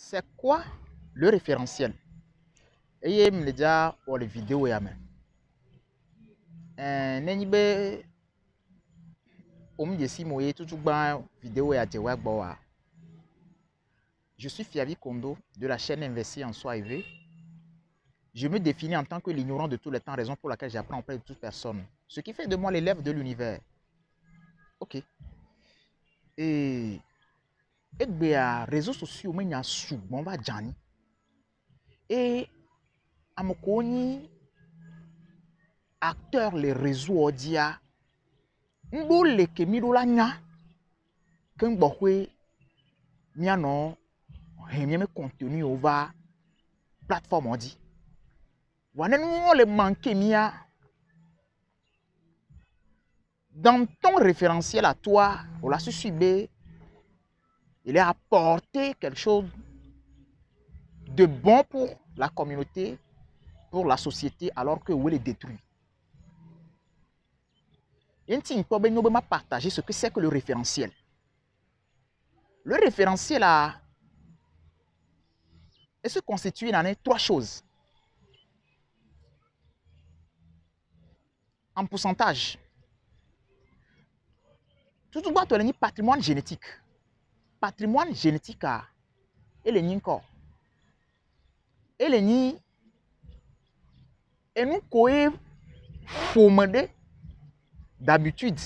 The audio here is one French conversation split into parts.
C'est quoi le référentiel? Et me déjà pour les vidéos ya men. Nenyi be si moye tout vidéo ya tewa gbawa. Je suis Fiavi Kondo de la chaîne Investir en Soi et V. Je me définis en tant que l'ignorant de tous les temps, raison pour laquelle j'apprends auprès de toute personne. Ce qui fait de moi l'élève de l'univers. Ok. Et bien, réseaux sociaux, mais il y a souvent va Johnny. Et à mon connu, acteur les réseaux audia, m'bole ke mirola nya, que m'bohwe miano, me contenu over plateforme odi. Wane nous le manquer mia. Dans ton référentiel à toi, on l'a su il est apporté quelque chose de bon pour la communauté, pour la société, alors que vous les détruit. Il m'a partagé ce que c'est que le référentiel. Le référentiel se constitue dans trois choses. En pourcentage. Tout le monde a patrimoine génétique. Patrimoine génétique et les ninkor. Et les ni et nous coé fomandé d'habitude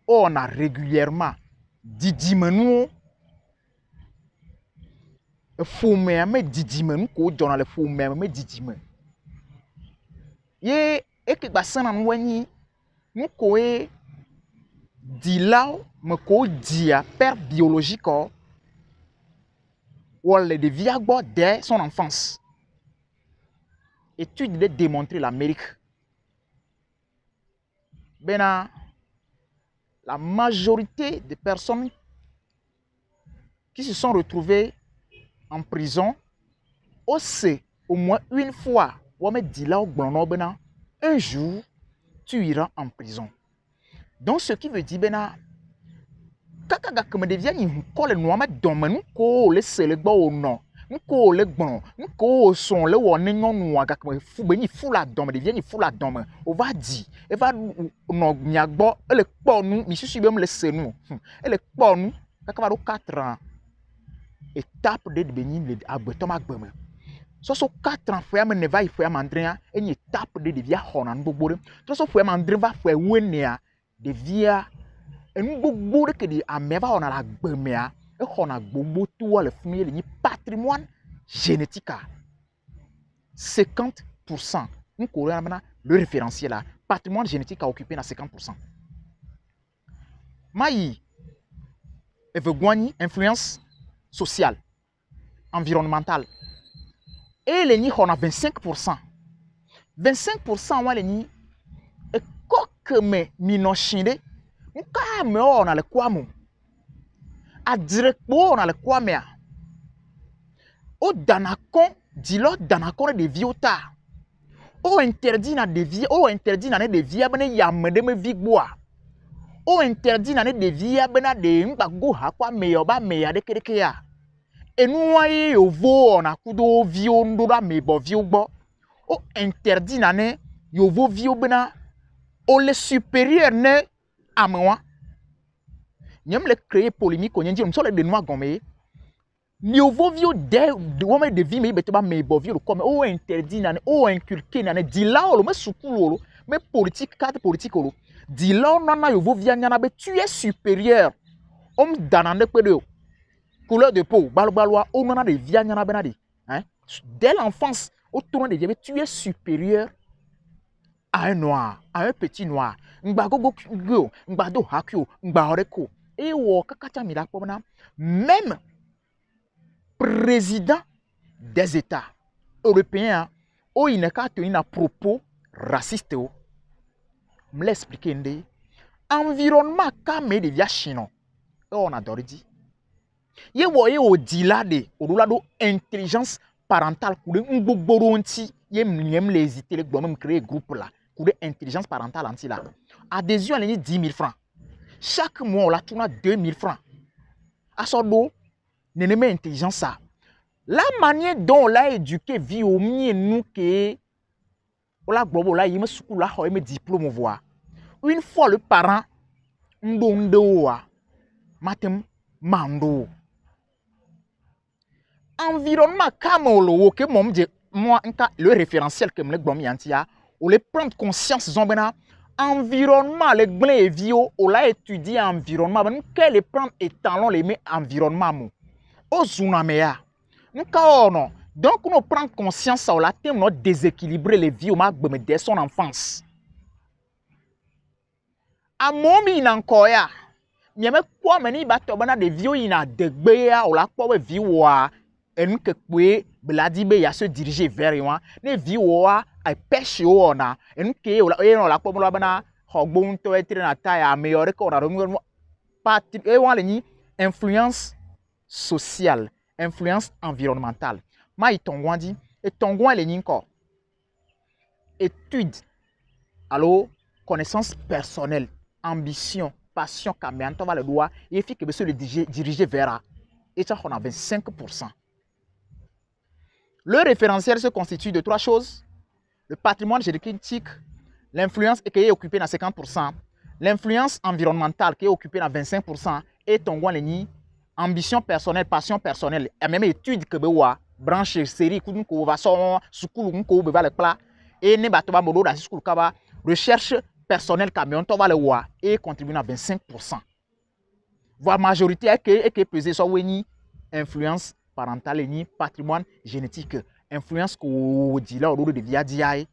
on a régulièrement didimenu fomé mais didimenu ko dans le fomé mais didimenu ye et que basana nwani nous coé dilao me ko dia père biologique ou le de viagbo dès son enfance. Étude de démontrer l'Amérique. Ben, la majorité des personnes qui se sont retrouvées en prison, aussi au moins une fois, un jour, tu iras en prison. Donc, ce qui veut dire, ben, kaka comme devient une colle noire, mais dans mon co, le célèbre au nom. Nko le bon, nko son le woné non noa gak me fou beni fou la dom devient ni fou la dom. On va dire, et va no miagbo ele kpo nous, mi susu bem le senu. Ele kpo nous, kaka va do 4 ans. Étape de devenir le agbetom agbeme. So 4 ans foi me va il faut mandria et une étape de devia honan bogbore. So foi mandre va foi wenia devia en bogbore que di ameva on a la gbemea. On a beaucoup tout le fumier le patrimoine génétique 50%. Nous courons le référentiel là. Patrimoine génétique a occupé dans 50%. Maï veut influence sociale, environnementale. Et les ni on a 25%. 25% on les ni et quoi me minochinde. Nous quand on a le quoi mon a direct on a le quoi mais au danakon dis-le danakon de viota au interdit na de vie au interdit na de vie abene yamede me vigboa au interdit na de vie abena de mbago ha kwa meyoba meya de kedeke ya enu aye yovo on a kudo vio ndora mebo viogbo au interdit na ne yovo vio bena au le supérieur ne amwa nyem le créer polémique on dit on so le de noa gomé Niovo vio de vie mais beteba me bovio comme o interdit na o inculqué na di la o me sukulu me politique carte politique o di la na yovo via nyana be tu es supérieur homme danande pedo couleur de peau balbalwa o na de via nyana be na di hein dès l'enfance au tournant de vie tu es supérieur à un noir à un petit noir ngbagogo go ngbado hakio ngbareko e wo kakata mi la pomna même président des États européens, où il n'a qu'à tenir un propos raciste. Je l'explique. Environnement comme des via chinois. On a dit. Il y a au dilà de intelligence parentale pour les ngboboronti. Il y a les hésiter les gouvernements créer groupe là pour intelligence parentale anti là. Adhésion à 10 000 francs. Chaque mois on la tourne à 2 000 francs. À son dos, n'est intelligence ça. La manière dont on l'a éduqué, vie au mieux nous que on l'a globo là, il me secoue là, il me diplôme voir. Une fois le parent, m'dondoa, matem mando. Environnement kamolo que moi le référentiel que me le glomi antia, on les prendre conscience zombena. Environnement les blé vio, on l'a étudié environnement, ben quel les prendre étalon les met environnement. Au tsunami. Non. Donc, on prend conscience sur la thème, on déséquilibrer les vies dès son enfance. À mon il encore ya. Il y a quoi meni bato bana de vieux il a dégbeya ou la quoi vie wa et nous que quoi bladibe ya se diriger vers moi. Les vieux wa a pêche on a et nous que on la quoi bana hogbon to être na taille améliorer qu'on a remis pas et on les influence sociale, influence environnementale. Ma itongwa dit et tongwa les ninko étude alors connaissance personnelle ambition passion caméan va le droit et fait que monsieur le diriger vers et ça on a 25%. Le référentiel se constitue de trois choses: le patrimoine génétique, l'influence qui est occupée dans 50%, l'influence environnementale qui est occupée dans 25% et tongwa les ni ambition personnelle, passion personnelle et même étude que bewa branche série ko va son sukulu ko be va le plat et ne bato ba modo da sukulu kaba recherche personnelle camion to va le wa et contribue à 25%. Voire majorité est que peser sur weni influence parentale ni patrimoine génétique influence ko di là au de via diai.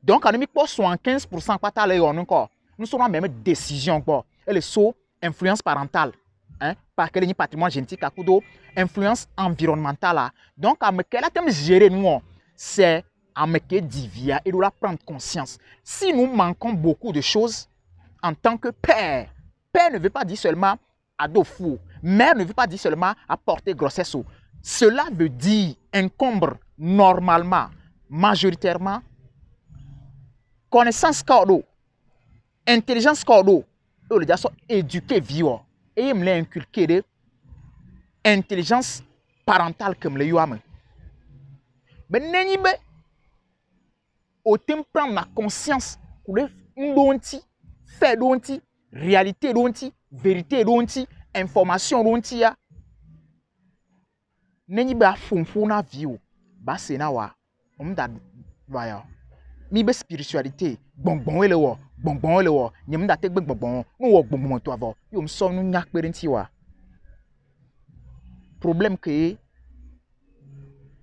Donc en demi pour 75% pas ta le encore nous serons même décision quoi et le saut influence parentale. Hein, par quel patrimoine génétique à coup d'eau, influence environnementale. Donc, à me qu'elle a gérer nous, c'est à me que divia et de la prendre conscience. Si nous manquons beaucoup de choses en tant que père, père ne veut pas dire seulement ado fou, mère ne veut pas dire seulement apporter grossesse. Cela veut dire encombre normalement, majoritairement, connaissance cordeau, intelligence cordeau, et les gens sont éduqués vivants. Et il me l'a inculqué de intelligence parentale comme le yuame. Mais n'est pas au temps prendre la conscience pour le donti, fait donti, réalité donti, vérité donti, information donti ya. N'est pas fonfona vie ba sena wa da vaya. Mi be spiritualité bonbon ele wo bonbon ele wo nyem da te bonbon no wo bonbon to avo yo mso no nyak perenti wa problème que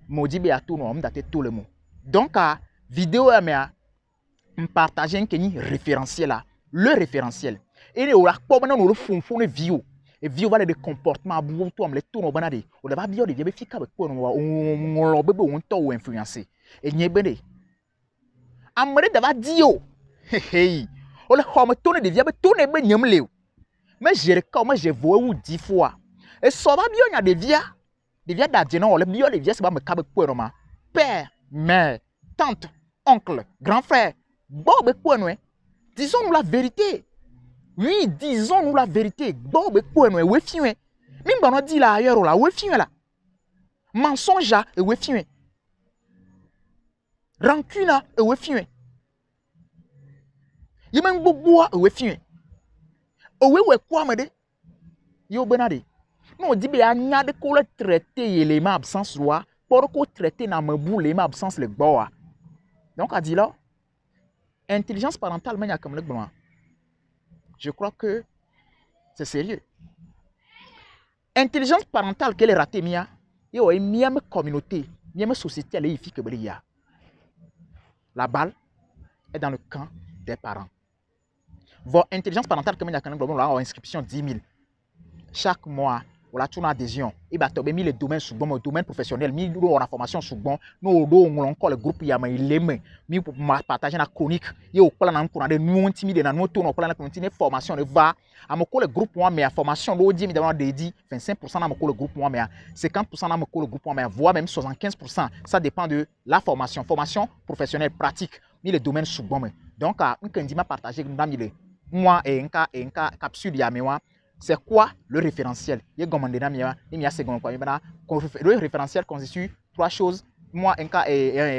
modi be ato no da te tout le monde. Donc à vidéo ya me partager un keni référentiel là, le référentiel et le la ko bana no le fonfon ne vie et vie va les comportements bu to am le to no bana de o da ba bio de be fika be ko no wa on lo bebe on to influencer et nyebene amere dava dio hey o le xɔme to ne devia be to ne be nyem le me jere ka me je vo wu 10 fois et so ba bio nya devia da je no o le bio devia se ba me ka be ko no ma père mère tante oncle grand frère bo be ko no disons nous la vérité. Oui, disons nous la vérité. Bo be ko no we fiwe mi ba no di la ailleurs la we fiwe la mensonge e we fiwe rancune et we fiwe. Yemen boboa e we fiwe. We kwa me de. Yo benade. Non di be anya de ko le traiter élément absence roi pour ko traiter na me bou l'élément absence le boa. Donc a dit là intelligence parentale menya comme le bon. Je crois que c'est sérieux. Intelligence parentale qu'elle est ratée mia. Yo e mia me communauté, mia me société elle ifi que belia. La balle est dans le camp des parents. Votre intelligence parentale, comme il y a quand même en inscription 10 000. Chaque mois, on a une adhésion. Il va tomber les domaines sous bon, domaine professionnel, on a formation sous bon, nous on encore le groupe, il y a les mains, nous pour partager la chronique, il y a au plan de nous intimider, nous tournons au plan de continuer formation, de va à mon le groupe moi, mais à formation, l'eau dit, évidemment, dédié 25% dans mon le groupe moi, mais 50% dans mon le groupe moi, mais voire même 75%. Ça dépend de la formation, formation professionnelle, pratique, mais les domaines sous bon. Donc, on peut partager, moi et un capsule, il y a C'est quoi le référentiel? Le référentiel constitue trois choses. Moi,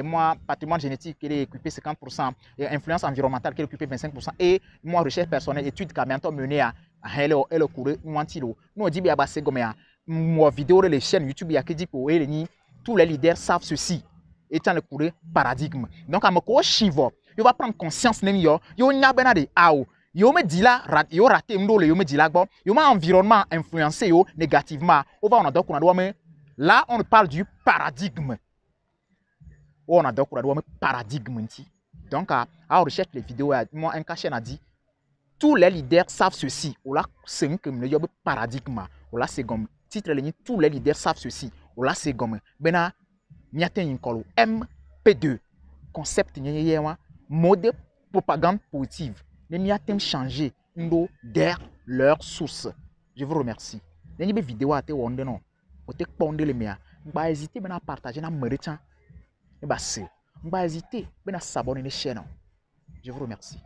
moi, patrimoine génétique qui est équipé 50%, et influence environnementale qui est équipé 25%, et moi, recherche personnelle, étude qui a menée à le cours, nous dit bien c'est comme moi vidéo les chaînes YouTube il y a qui dit que tous les leaders savent ceci étant le cours paradigme. Donc à me chivo, il va prendre conscience nem yo nya benade ao. Yo me dit là yo raté m'dole yo me dit là bon, yo ma environnement influencé yo négativement. On va on a donc on a doit là on parle du paradigme. On a donc on a doit paradigme. Donc à recherche les vidéos moi un chaîne a dit tous les leaders savent ceci. Ou là, c'est comme le paradigme. Ou là, c'est comme titre tous les leaders savent ceci. Ou là, c'est comme bena MP2 concept mode propagande positive. Les miatem changer der leur source. Je vous remercie. Les vidéos à te wonde non. Au te pondre les mia. Ba hésiter bena partager na meritan. Et bah c'est. Ba hésiter bena s'abonner les chaînes. Je vous remercie.